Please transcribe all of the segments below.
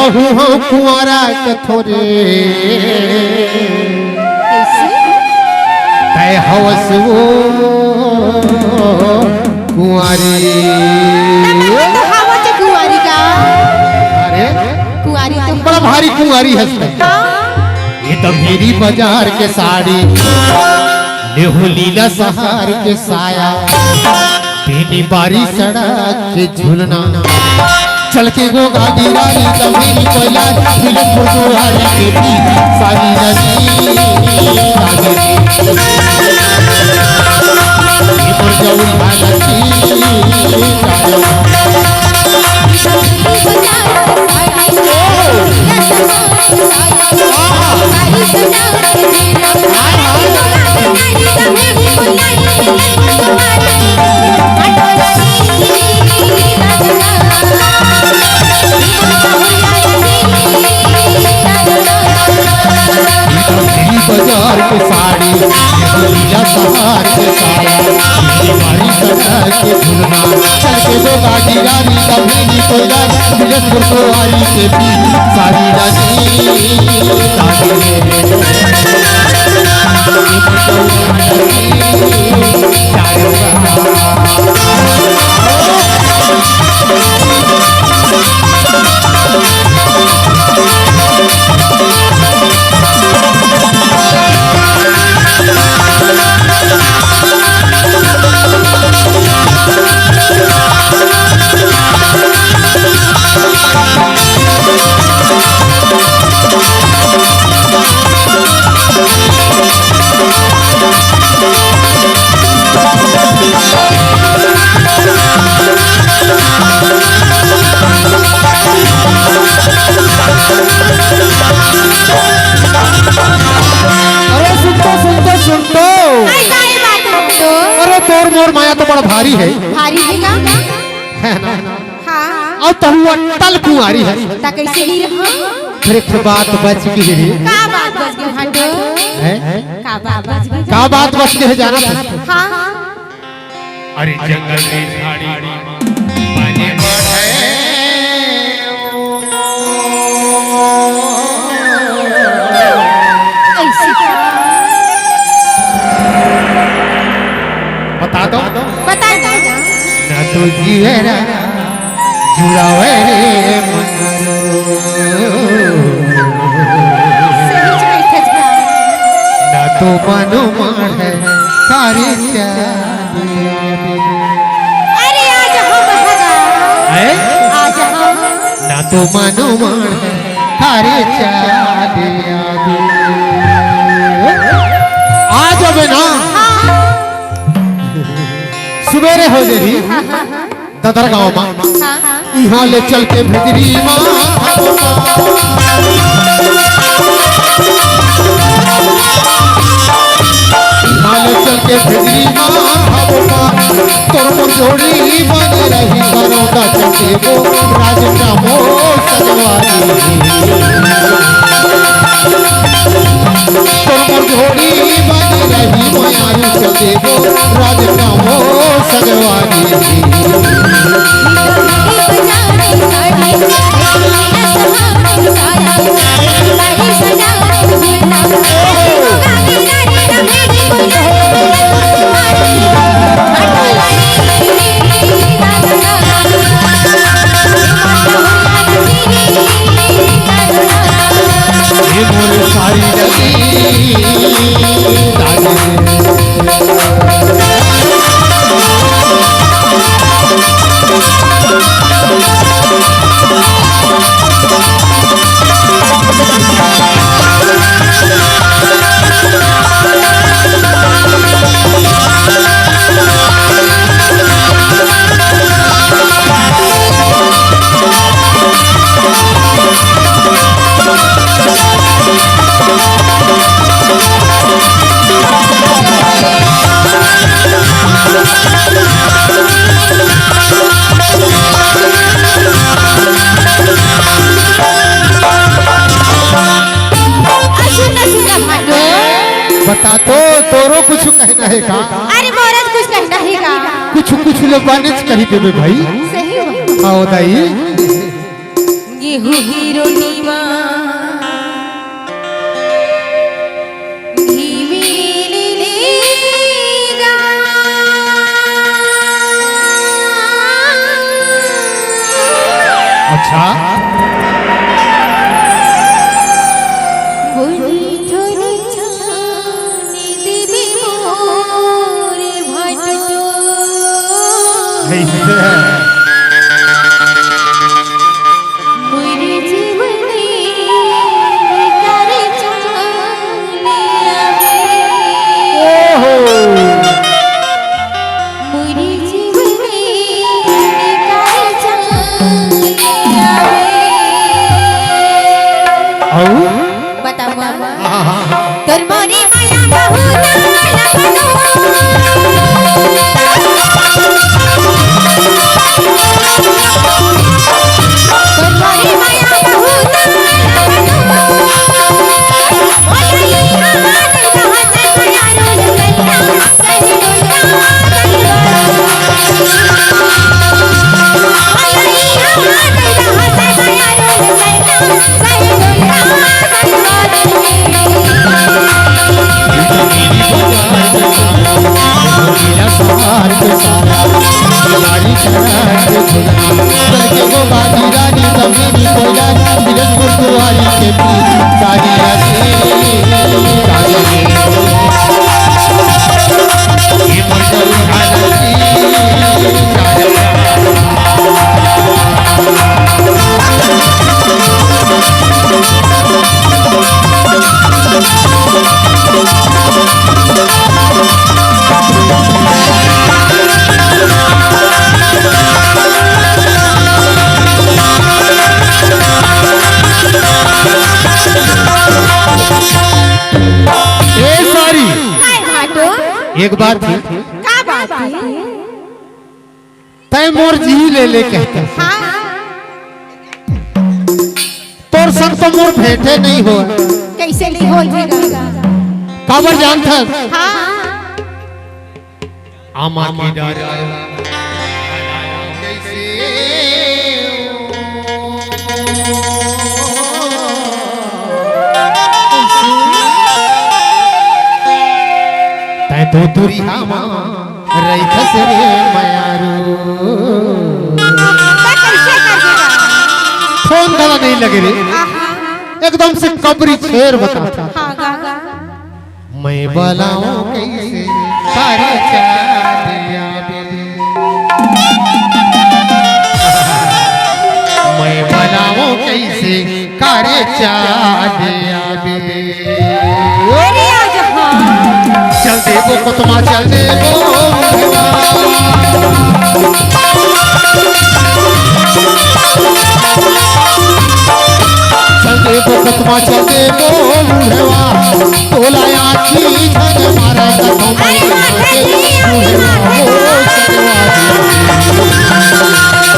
कहूँ हाँ कुंवारा कथोरे तय हवस वो कुंवारी अरे कुंवारी तो बड़ा भारी कुंवारी हंसता ये तो मेरी बाजार के साड़ी लेहू लीला सहार के साया पीनी बारी सड़क के झूलना चल के गो गाड़ी रानी तमेरी कोयला फिल्म गुरुवारी के भी सारी नदी ये पर जाऊं भालती बाजार के साड़ी लीला सहार के साया बारी सड़क के झूलना चल के दो गाड़ी गाड़ी तमेरी कोयला फिल्म गुरुवारी के भी सारी नदी मोर माया तो बड़ा भारी है ना हाँ और तू अटल कुंवारी है ता कैसे ही रहा फिर एक बात बच गई रे का बात बच गई हटो है का बात बच गई का बात बच गई है जाना था हाँ अरे जंगल में झाड़ी पानी बढ़े ऐसे बता दो बता दो ना तो जीवेरा जुड़ावे रे सही बैठे जा ना तो मनो मार है सारी चांदी अरे आज हम भगा है आज हम ना तो मनो मार है सारी चांदी आज अब ना सुबेरे हो जेरी ददर गाँव में यहाँ ले चल के भिजरी माँ यहाँ ले चल के भिजरी माँ तोर को जोड़ी बन रही करो का चलते वो राज जामो सजवारी तोर को जोड़ी बन रही मायारू चलते वो राज जामो सजवारी सारी बता तो तोरो कुछ कहना है का? अरे मोरत कुछ कहना है का? कुछ लोग बाने कही देवे भाई सही हो आओ दाई गेहूं की रोटी माँ घी मिली लेगा। अच्छा बोली थोड़ी छानी देवी मोरे भटो। ऐसे है। मेरे जीवने करे चले आवे। मेरे जीवने करे चले आवे। बताओ बाबा तोर मोरे माया बहुत लगनो। तोर मोरे माया बहुत लगनो। ओले हाथ हाथ माया रोल गल्ला सही डोला गल्ला। ओले हाथ हाथ माया रोल गल्ला सही डोला सहार के सारा हमारी शरण के खुदा चल के वो बाजी रानी जमीनी कोया बिरजपुर कुवारी के पीर सारी रानी ये मर्दल खाली एक बात थी का बात है? तय मोर जी ले कहते हाँ तोर संग तो मोर भेंटे नहीं हो कैसे नहीं हो जाएगा? काबर जानता हाँ आमा की डर तय तो तुरी हामा रही खस रे मयारू कैसे कर देगा? फोन गला नहीं लगे रे एकदम से कबरी शेर बता हाँ गागा मैं बलाऊं कैसे सारे चाँदिया मैं बलाऊं कैसे कारे चाँदिया अरे आज हाँ चल देवो को तुम चल देवो चल देवो को तुम चल देवो बुढ़वा तोला आखी झन मारा कथम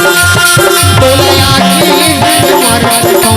तोला आखी झन मारा कथम